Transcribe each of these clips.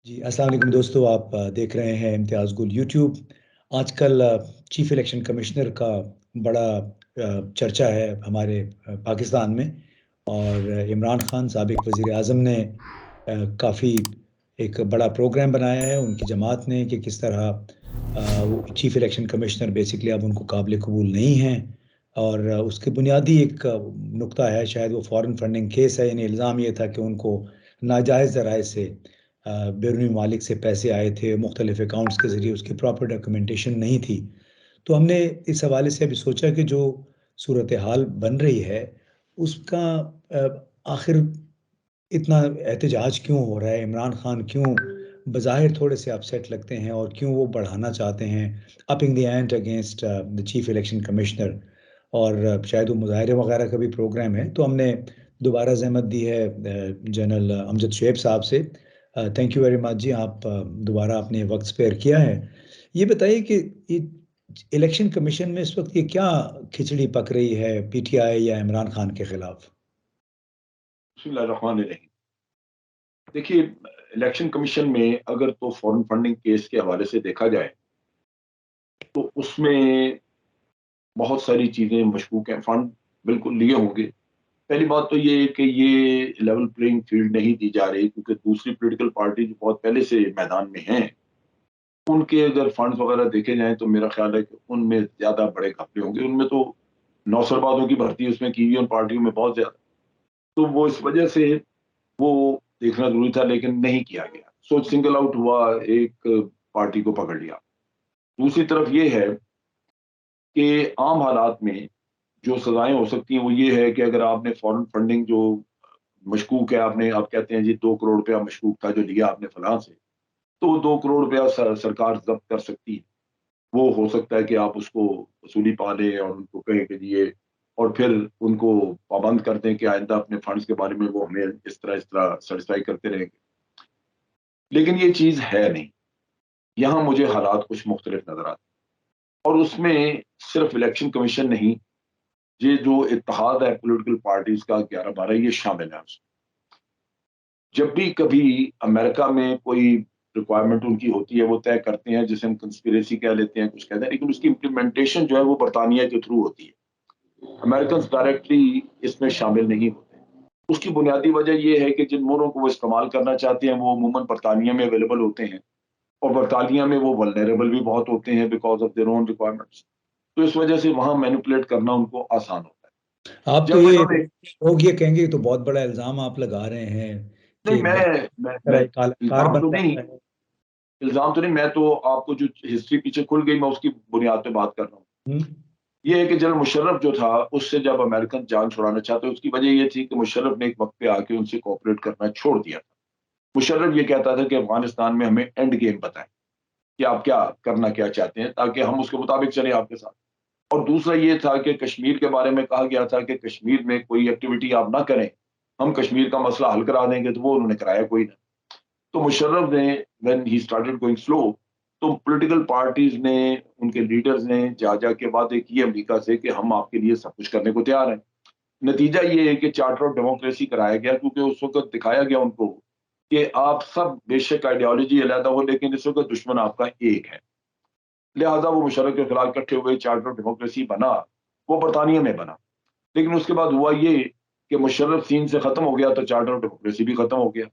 जी, अस्सलाम वालेकुम दोस्तों। आप देख रहे हैं इम्तियाज़ गुल यूट्यूब। आजकल चीफ़ इलेक्शन कमिश्नर का बड़ा चर्चा है हमारे पाकिस्तान में। और इमरान खान साबिक वज़ीर आज़म ने काफ़ी एक बड़ा प्रोग्राम बनाया है उनकी जमात ने कि किस तरह वो चीफ़ इलेक्शन कमिश्नर बेसिकली अब उनको काबिल कबूल नहीं हैं। और उसके बुनियादी एक नुक्ता है, शायद वो फ़ॉरेन फंडिंग केस है, यानी इल्ज़ाम ये था कि उनको नाजायज़ ज़राए से बैरूनी ममालिक से पैसे आए थे, मुख्तलिफ अकाउंट्स के ज़रिए उसकी प्रॉपर डॉक्यूमेंटेशन नहीं थी। तो हमने इस हवाले से अभी सोचा कि जो सूरत हाल बन रही है, उसका आखिर इतना एहतजाज क्यों हो रहा है? इमरान खान क्यों बज़ाहिर थोड़े से अपसेट लगते हैं और क्यों वो बढ़ाना चाहते हैं upping the ant against the chief election commissioner? और शायद वो मुज़ाहरे वगैरह का भी प्रोग्राम है। तो हमने दोबारा ज़हमत दी है जनरल अमजद शुएब साहब से। थैंक यू वेरी मच जी, आप दोबारा आपने वक़्त स्पेयर किया है। ये बताइए कि ये इलेक्शन कमीशन में इस वक़्त ये क्या खिचड़ी पक रही है पीटीआई या इमरान खान के खिलाफ? बिस्मिल्लाहिर्रहमानिर्रहीम। देखिए, इलेक्शन कमीशन में अगर तो फॉरेन फंडिंग केस के हवाले से देखा जाए तो उसमें बहुत सारी चीजें मशकूक हैं। फंड बिल्कुल लिए होंगे। पहली बात तो ये है कि ये लेवल प्लेइंग फील्ड नहीं दी जा रही, क्योंकि दूसरी पॉलिटिकल पार्टी जो बहुत पहले से मैदान में हैं, उनके अगर फंड्स वगैरह देखे जाएं तो मेरा ख्याल है कि उनमें ज्यादा बड़े घपले होंगे। उनमें तो नौसरबाजों की भर्ती उसमें की हुई है उन पार्टियों में बहुत ज्यादा। तो वो इस वजह से वो देखना जरूरी था, लेकिन नहीं किया गया। सो सिंगल आउट हुआ, एक पार्टी को पकड़ लिया। दूसरी तरफ ये है कि आम हालात में जो सजाएं हो सकती हैं वो ये है कि अगर आपने फॉरेन फंडिंग जो मशकूक है, आपने आप कहते हैं जी 2 करोड़ रुपया मशकूक था जो लिया आपने फलां से, तो वो 2 करोड़ रुपया सरकार जब्त कर सकती है। वो हो सकता है कि आप उसको वसूली पा लें और उनको कहें कि जी ये, और फिर उनको पाबंद कर दें कि आइंदा अपने फंड्स के बारे में वो हमें इस तरह सेटिस्फाई करते रहेंगे। लेकिन ये चीज है नहीं। यहाँ मुझे हालात कुछ मुख्तलिफ नजर आते हैं। और उसमें सिर्फ इलेक्शन कमीशन नहीं, ये जो इत्तेहाद है पॉलिटिकल पार्टीज का 11-12, ये शामिल है उसमें। जब भी कभी अमेरिका में कोई रिक्वायरमेंट उनकी होती है, वो तय करते हैं, जिसे हम कंस्पिरेसी कह लेते हैं, कुछ कहते हैं, लेकिन उसकी इम्प्लीमेंटेशन जो है वो बरतानिया के थ्रू होती है। अमेरिकन डायरेक्टली इसमें शामिल नहीं होते। उसकी बुनियादी वजह यह है कि जिन मोरों को वो इस्तेमाल करना चाहते हैं वो अमूमन बरतानिया में अवेलेबल होते हैं, और बरतानिया में वो वल्नरेबल भी बहुत होते हैं because of their own requirements. तो इस वजह से वहां मैनिपुलेट करना उनको आसान होता है। आप तो जब ये इन्होंने, लोग ये कहेंगे, ये तो बहुत बड़ा इल्ज़ाम आप लगा रहे हैं नहीं, कि मैं तरह कालाकार इल्जाम बन तो नहीं, जाता है। मैं तो आपको जो हिस्ट्री पीछे खुल गई, मैं उसकी बुनियाद पे बात कर रहा हूँ। हुँ, ये है कि जनरल मुशर्रफ जो था, उससे जब अमेरिकन जान छुड़ाना चाहते, उसकी वजह ये थी कि मुशर्रफ ने एक वक्त पे आके उनसे कोऑपरेट करना छोड़ दिया था। मुशर्रफ ये कहता था कि अफगानिस्तान में हमें एंड गेम बताएं कि आप क्या करना क्या चाहते हैं, ताकि हम उसके मुताबिक चले आपके साथ। और दूसरा ये था कि कश्मीर के बारे में कहा गया था कि कश्मीर में कोई एक्टिविटी आप ना करें, हम कश्मीर का मसला हल करा देंगे, तो वो उन्होंने कराया कोई ना। तो मुशर्रफ ने, when he started going slow, तो पॉलिटिकल पार्टीज ने, उनके लीडर्स ने जा जा के वादे किए अमेरिका से कि हम आपके लिए सब कुछ करने को तैयार हैं। नतीजा ये है कि चार्टर ऑफ डेमोक्रेसी कराया गया, क्योंकि उस वक्त दिखाया गया उनको कि आप सब बेशक आइडियोलॉजी अलग हो, लेकिन इस वक्त दुश्मन आपका एक है। लिहाजा वो मुशर्रफ के खिलाफ इकट्ठे हुए, चार्टर ऑफ डेमोक्रेसी बना। वो बरतानिया में बना। लेकिन उसके बाद हुआ ये कि मुशर्रफ सीन से खत्म हो गया तो चार्टर ऑफ डेमोक्रेसी भी खत्म हो गया।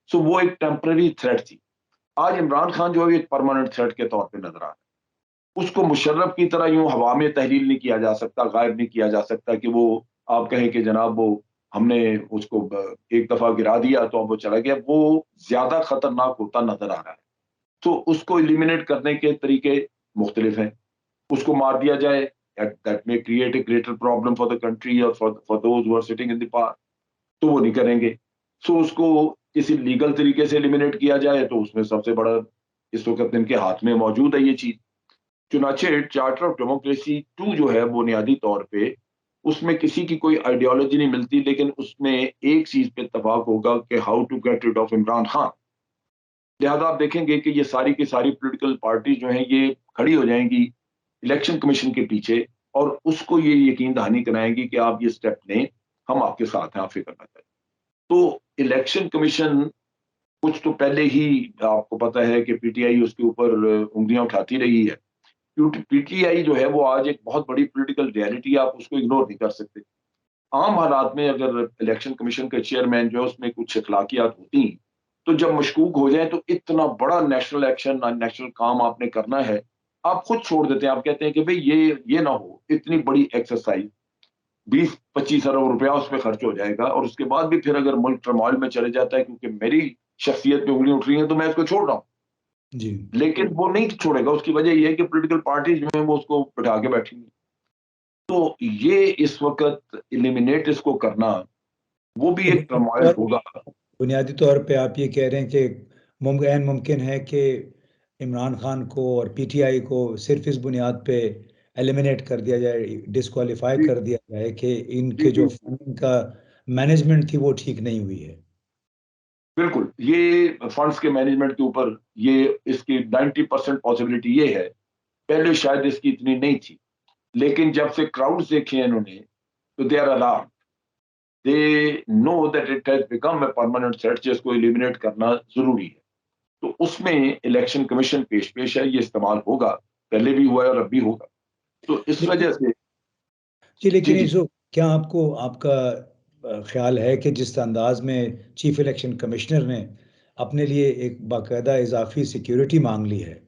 सो वो एक टेम्पररी थ्रेट थी। आज इमरान खान जो है एक परमानेंट थ्रेट के तौर पे नजर आ रहा है। उसको मुशर्रफ की तरह यूं हवा में तहलील नहीं किया जा सकता, गायब नहीं किया जा सकता कि वो, आप कहें कि जनाब वो, हमने उसको एक दफा गिरा दिया तो अब वो चला गया। वो ज्यादा खतरनाक होता नजर आ रहा है। तो उसको एलिमिनेट करने के तरीके मुख्तलिफ हैं। उसको मार दिया जाए, that may create a greater problem for the country और for those who are sitting in the power, तो वो नहीं करेंगे। सो उसको किसी लीगल तरीके से एलिमिनेट किया जाए, तो उसमें सबसे बड़ा इस वक्त इनके हाथ में मौजूद है ये चीज। चुनाचे चार्टर ऑफ डेमोक्रेसी 2 जो है बुनियादी तौर पे, उसमें किसी की कोई आइडियोलॉजी नहीं मिलती, लेकिन उसमें एक चीज पे इत्तफाक होगा कि how to get rid of Imran Khan. लिहाजा आप देखेंगे कि ये सारी की सारी पॉलिटिकल पार्टी जो है ये खड़ी हो जाएंगी इलेक्शन कमीशन के पीछे, और उसको ये यकीन दहानी कराएंगी कि आप ये स्टेप लें, हम आपके साथ हैं, आप फिक्र न करें। तो इलेक्शन कमीशन कुछ तो पहले ही आपको पता है कि पीटीआई उसके ऊपर उंगलियां उठाती रही है, क्योंकि पीटीआई जो है वो आज एक बहुत बड़ी पॉलिटिकल रियलिटी है, आप उसको इग्नोर नहीं कर सकते। आम हालात में अगर इलेक्शन कमीशन के चेयरमैन जो है उसमें कुछ इखलाकियात होती, तो जब मशकूक हो जाए तो इतना बड़ा नेशनल एक्शन, नेशनल काम आपने करना है, आप खुद छोड़ देते हैं। आप कहते हैं कि भाई ये ना हो, इतनी बड़ी एक्सरसाइज 20-25 अरब रुपया उस पे खर्च हो जाएगा, और उसके बाद भी फिर अगर मुल्क टर्मोइल में चले जाता है क्योंकि मेरी शख्सियत पे उंगली उठ रही है, तो मैं इसको छोड़ रहा हूँ। जी। लेकिन वो नहीं छोड़ेगा, उसकी वजह ये है कि पॉलिटिकल पार्टीज जो है वो उसको बिठा के बैठी हैं। तो ये इस वक़्त एलिमिनेट इसको करना, वो भी तो एक टर्मोइल होगा। बुनियादी तौर पे आप ये कह रहे हैं कि ऐन मुमकिन है कि इमरान खान को और पीटीआई को सिर्फ इस बुनियाद पे एलिमिनेट कर दिया जाए, डिस्क्वालीफाई जी, कर दिया जाए कि जी, इनके जो जी। फंडिंग का मैनेजमेंट थी वो ठीक नहीं हुई है। बिल्कुल, ये फंड्स के मैनेजमेंट के ऊपर ये इसकी 90% पॉसिबिलिटी ये है, पहले शायद इसकी इतनी नहीं थी। लेकिन जब से क्राउड्स देखे हैं इन्होंने, तो they are alarmed. They know that it has become a permanent threat, जिसको एलिमिनेट करना ज़रूरी है। तो उसमें इलेक्शन कमीशन पेश-पेश है, ये इस्तेमाल होगा, पहले भी हुआ है और अब भी होगा। तो इस लेकिन वजह से जी, जी, लेकिन ये जी। जो क्या आपको आपका ख़्याल है कि जिस अंदाज़ में चीफ़ इलेक्शन कमिश्नर ने अपने लिए एक बाकायदा इज़ाफ़ी सिक्योरिटी माँग ली है,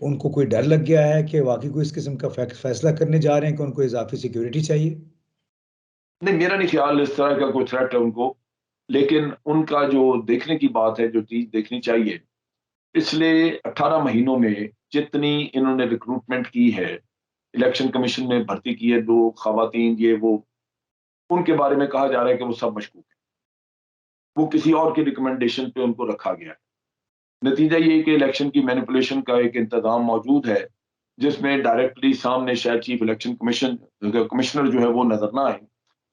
उनको कोई डर लग गया है कि वाक़ई कोई इस किस्म का फ़ैसला करने जा रहे हैं कि उनको इज़ाफ़ी सिक्योरिटी चाहिए? नहीं, मेरा नहीं ख्याल इस तरह का कोई थ्रेट है उनको, लेकिन उनका जो देखने की बात है, जो चीज़ देखनी चाहिए, पिछले 18 महीनों में जितनी इन्होंने रिक्रूटमेंट की है, इलेक्शन कमीशन ने भर्ती की है 2 ख़वातीन ये वो, उनके बारे में कहा जा रहा है कि वो सब मशकूक हैं। वो किसी और की रिकमेंडेशन पे उनको रखा गया है। नतीजा ये है कि इलेक्शन की मैनिपुलेशन का एक इंतज़ाम मौजूद है, जिसमें डायरेक्टली सामने शायद चीफ इलेक्शन कमिश्नर जो है वो नज़र ना आए,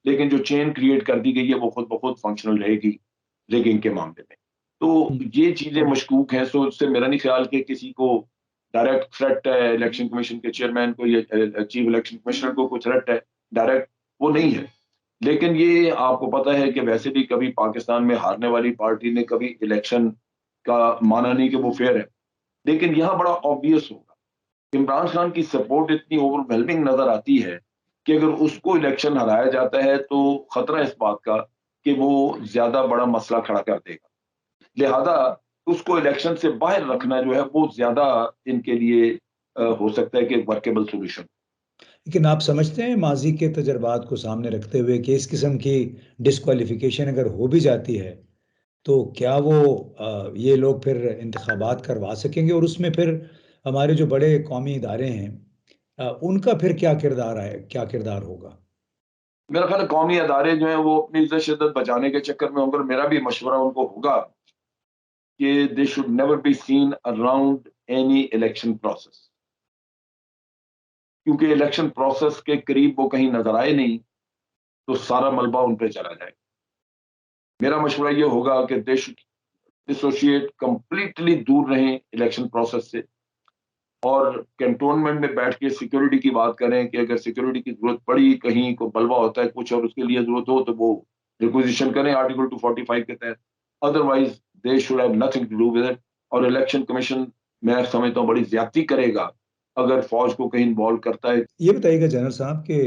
लेकिन जो चेन क्रिएट कर दी गई है वो खुद ब खुद फंक्शनल रहेगी रिगिंग के मामले में। तो हुँ। ये चीज़ें मशकूक हैं, सो इससे मेरा नहीं ख्याल कि किसी को डायरेक्ट थ्रेट है इलेक्शन कमीशन के चेयरमैन को या चीफ इलेक्शन कमिश्नर को कोई थ्रेट है, डायरेक्ट वो नहीं है। लेकिन ये आपको पता है कि वैसे भी कभी पाकिस्तान में हारने वाली पार्टी ने कभी इलेक्शन का माना नहीं कि वो फेयर है। लेकिन यहाँ बड़ा ऑब्वियस होगा, इमरान खान की सपोर्ट इतनी ओवरवेलमिंग नज़र आती है कि अगर उसको इलेक्शन हराया जाता है तो खतरा इस बात का कि वो ज़्यादा बड़ा मसला खड़ा कर देगा। लिहाजा उसको इलेक्शन से बाहर रखना जो है वो ज़्यादा इनके लिए हो सकता है कि वर्केबल सॉल्यूशन। लेकिन आप समझते हैं माज़ी के तजुर्बात को सामने रखते हुए कि इस किस्म की डिस्क्वालिफ़िकेशन अगर हो भी जाती है, तो क्या वो ये लोग फिर इंतख़ाबात करवा सकेंगे और उसमें फिर हमारे जो बड़े कौमी इदारे हैं उनका फिर क्या किरदार होगा? मेरा ख्याल है कौमी अदारे जो हैं वो अपनी इज़्ज़त-शिद्दत बचाने के चक्कर में होंगे, और मेरा भी मशवरा उनको होगा कि they should never be seen around any election process. क्योंकि इलेक्शन प्रोसेस के करीब वो कहीं नज़र आए नहीं, तो सारा मलबा उन पे चला जाएगा। मेरा मशवरा ये होगा कि दे शुड डिसोशिएट, कंप्लीटली दूर रहें इलेक्शन प्रोसेस से, और कैंटोनमेंट में बैठ के सिक्योरिटी की बात करें कि अगर सिक्योरिटी की ज़रूरत पड़ी, कहीं को बलवा होता है कुछ और उसके लिए ज़रूरत हो, तो वो रिक्विजिशन करें आर्टिकल 245 के तहत। Otherwise they should have nothing to do with it, और इलेक्शन कमीशन मैं समझता हूँ बड़ी ज़्यादती करेगा, अगर फ़ौज को कहीं इन्वॉल्व करता है। ये बताइएगा जनरल साहब कि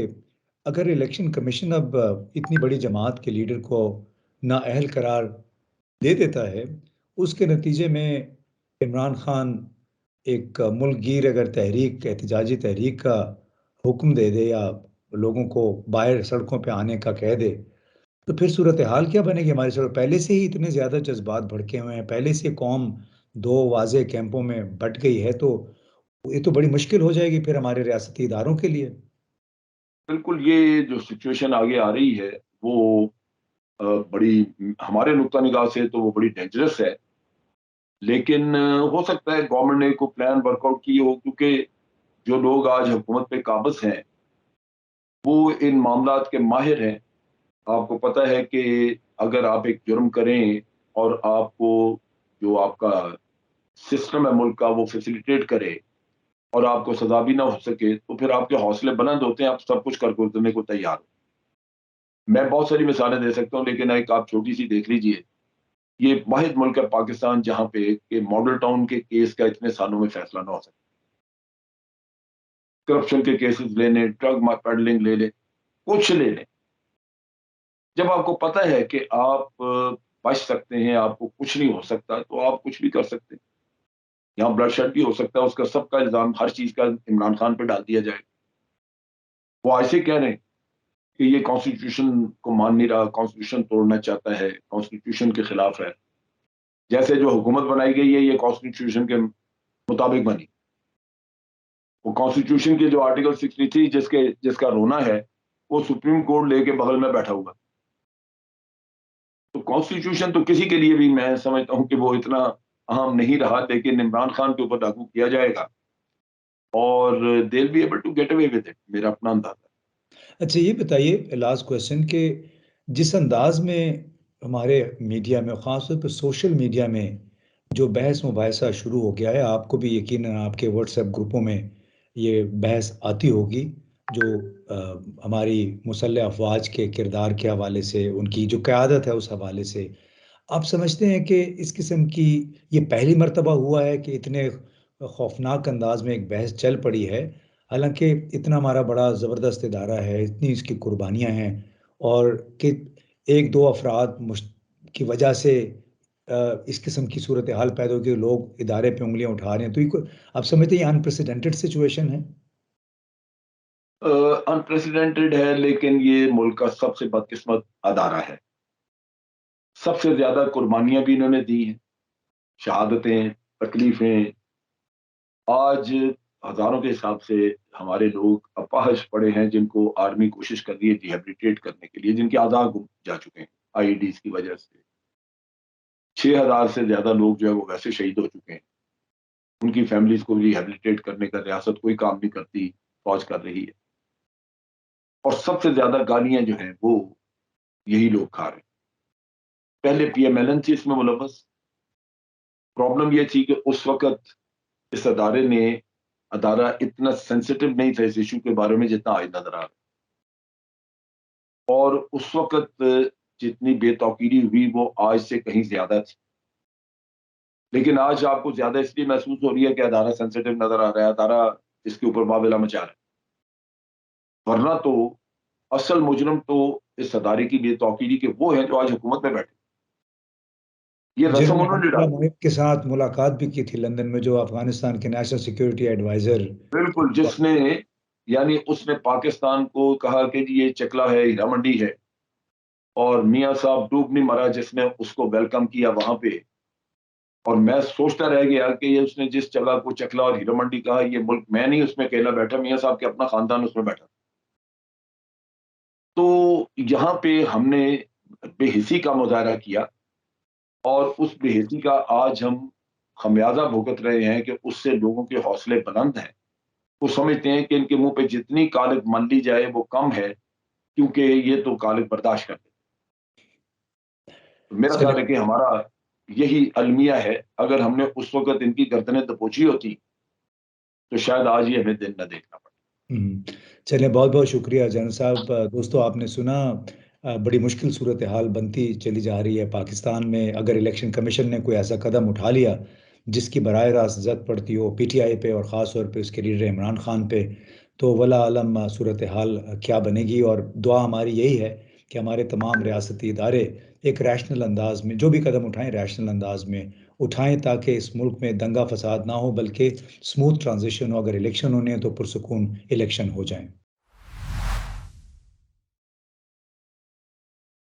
अगर इलेक्शन कमीशन अब इतनी बड़ी जमात के लीडर को नाअहल करार दे देता है, उसके नतीजे में इमरान खान एक मुल्कगीर अगर तहरीक, एहतजाजी तहरीक का हुक्म दे दे या लोगों को बाहर सड़कों पे आने का कह दे, तो फिर सूरत-ए-हाल क्या बनेगी हमारी? पहले से ही इतने ज़्यादा जज़्बात भड़के हुए हैं, पहले से कौम 2 वाज़ेह कैंपों में बँट गई है, तो ये तो बड़ी मुश्किल हो जाएगी फिर हमारे रियासती इदारों के लिए। बिल्कुल, ये जो सिचुएशन आगे आ रही है, वो बड़ी हमारे नुक्ता निगाह से तो वो बड़ी डेंजरस है। लेकिन हो सकता है गवर्नमेंट ने कोई प्लान वर्कआउट की हो, क्योंकि जो लोग आज हुकूमत पे काबिज़ हैं, वो इन मामलात के माहिर हैं। आपको पता है कि अगर आप एक जुर्म करें और आपको जो आपका सिस्टम है मुल्क का वो फैसिलिटेट करे और आपको सज़ा भी ना हो सके, तो फिर आपके हौसले बुलंद होते हैं, आप सब कुछ कर गुज़रने को तैयार हो। मैं बहुत सारी मिसालें दे सकता हूँ, लेकिन एक आप छोटी-सी देख लीजिए یہ واحد ملک ہے پاکستان جہاں پہ کہ ماڈل ٹاؤن کے کیس کا اتنے سالوں میں فیصلہ نہ ہو سکتا. کرپشن کے کیسز لے لیں, ڈرگ پیڈلنگ لے لیں, کچھ لے لیں. جب آپ کو پتہ ہے کہ آپ بچ سکتے ہیں, آپ کو کچھ نہیں ہو سکتا, تو آپ کچھ بھی کر سکتے ہیں. یہاں بلڈ شیڈ بھی ہو سکتا ہے, اس کا سب کا الزام ہر چیز کا عمران خان پہ ڈال دیا جائے. وہ ایسے کہہ رہے ہیں کہ یہ کانسٹیٹیوشن کو مان نہیں رہا, کانسٹیٹیوشن توڑنا چاہتا ہے, کانسٹیٹیوشن کے خلاف ہے. جیسے جو حکومت بنائی گئی ہے یہ کانسٹیٹیوشن کے مطابق بنی. وہ کانسٹیٹیوشن کے جو آرٹیکل 63 جس کا رونا ہے وہ سپریم کورٹ لے کے بغل میں بیٹھا ہوا. تو کانسٹیٹیوشن تو کسی کے لیے بھی میں سمجھتا ہوں کہ وہ اتنا اہم نہیں رہا, لیکن عمران خان کے اوپر لاگو کیا جائے گا اور they'll be able to get away with it, میرا اپنا اندازہ. اچھا یہ بتائیے لاسٹ کویسچن کہ جس انداز میں ہمارے میڈیا میں خاص طور پہ سوشل میڈیا میں جو بحث مباحثہ شروع ہو گیا ہے, آپ کو بھی یقیناً آپ کے واٹس ایپ گروپوں میں یہ بحث آتی ہوگی, جو ہماری مسلح افواج کے کردار کے حوالے سے, ان کی جو قیادت ہے اس حوالے سے, آپ سمجھتے ہیں کہ اس قسم کی یہ پہلی مرتبہ ہوا ہے کہ اتنے خوفناک انداز میں ایک بحث چل پڑی ہے, حالانکہ اتنا ہمارا بڑا زبردست ادارہ ہے, اتنی اس کی قربانیاں ہیں, اور کہ ایک دو افراد کی وجہ سے اس قسم کی صورتحال پیدا ہو کہ لوگ ادارے پہ انگلیاں اٹھا رہے ہیں, تو یہ آپ سمجھتے ہیں یہ انپریسیڈنٹڈ سچویشن ہے؟ انپریسیڈنٹڈ ہے, لیکن یہ ملک کا سب سے بدقسمت ادارہ ہے. سب سے زیادہ قربانیاں بھی انہوں نے دی ہیں, شہادتیں, تکلیفیں. آج ہزاروں کے حساب سے ہمارے لوگ اپاہج پڑے ہیں جن کو آرمی کوشش کر رہی ہے ریہیبلیٹیٹ کرنے کے لیے, جن کے اعضاء گم جا چکے ہیں آئی ڈیز کی وجہ سے. 6,000 سے زیادہ لوگ جو ہے وہ ویسے شہید ہو چکے ہیں. ان کی فیملیز کو ریہیبلیٹیٹ کرنے کا ریاست کوئی کام نہیں کرتی, فوج کر رہی ہے. اور سب سے زیادہ گالیاں جو ہیں وہ یہی لوگ کھا رہے ہیں. پہلے پی ایم ایل این تھی اس میں ملوث. پرابلم یہ تھی کہ اس وقت اس ادارہ اتنا سینسیٹیو نہیں تھا اس ایشو کے بارے میں جتنا آج نظر آ رہا ہے. اور اس وقت جتنی بے توقیری ہوئی وہ آج سے کہیں زیادہ تھی. لیکن آج آپ کو زیادہ اس لیے محسوس ہو رہی ہے کہ ادارہ سینسیٹیو نظر آ رہا ہے, ادارہ اس کے اوپر بابلا مچا رہا ہے. ورنہ تو اصل مجرم تو اس ادارے کی بے توقیری کے وہ ہیں جو آج حکومت میں بیٹھے. یہ رسم جنہوں نے انہوں نے حمزہ ڈالی. محب کے ساتھ ملاقات بھی کی تھی لندن میں, جو افغانستان کے نیشنل سیکیورٹی ایڈوائزر. بالکل, جس نے یعنی اس نے پاکستان کو کہا کہ جی یہ چکلا ہے, ہیرا منڈی ہے, اور میاں صاحب ڈوب نہیں مرا جس نے اس کو ویلکم کیا وہاں پہ. اور میں سوچتا رہ گیا کہ یہ اس نے جس جگہ کو چکلا اور ہیرا منڈی کہا, یہ ملک میں نہیں اس میں اکیلا بیٹھا, میاں صاحب کے اپنا خاندان اس میں بیٹھا. تو یہاں پہ ہم نے بے حسی کا مظاہرہ کیا, اور اس بے حسی کا آج ہم خمیازہ بھگت رہے ہیں کہ اس سے لوگوں کے حوصلے بلند ہیں. وہ سمجھتے ہیں کہ ان کے منہ پہ جتنی کالک من لی جائے وہ کم ہے, کیونکہ یہ تو کالک برداشت کرتے. میرا چلے خیال ہے کہ ہمارا یہی المیہ ہے. اگر ہم نے اس وقت ان کی گردنیں دبوچی ہوتی تو شاید آج یہ ہمیں دن نہ دیکھنا پڑے. چلیں, بہت بہت شکریہ جنرل صاحب. دوستو آپ نے سنا, بڑی مشکل صورتحال بنتی چلی جا رہی ہے پاکستان میں. اگر الیکشن کمیشن نے کوئی ایسا قدم اٹھا لیا جس کی براہ راست زد پڑتی ہو پی ٹی آئی پہ اور خاص طور پہ اس کے لیڈر عمران خان پہ, تو ولا عالم صورتحال کیا بنے گی. اور دعا ہماری یہی ہے کہ ہمارے تمام ریاستی ادارے ایک ریشنل انداز میں جو بھی قدم اٹھائیں ریشنل انداز میں اٹھائیں, تاکہ اس ملک میں دنگا فساد نہ ہو بلکہ سموتھ ٹرانزیشن ہو. اگر الیکشن ہونے ہیں تو پرسکون الیکشن ہو جائیں.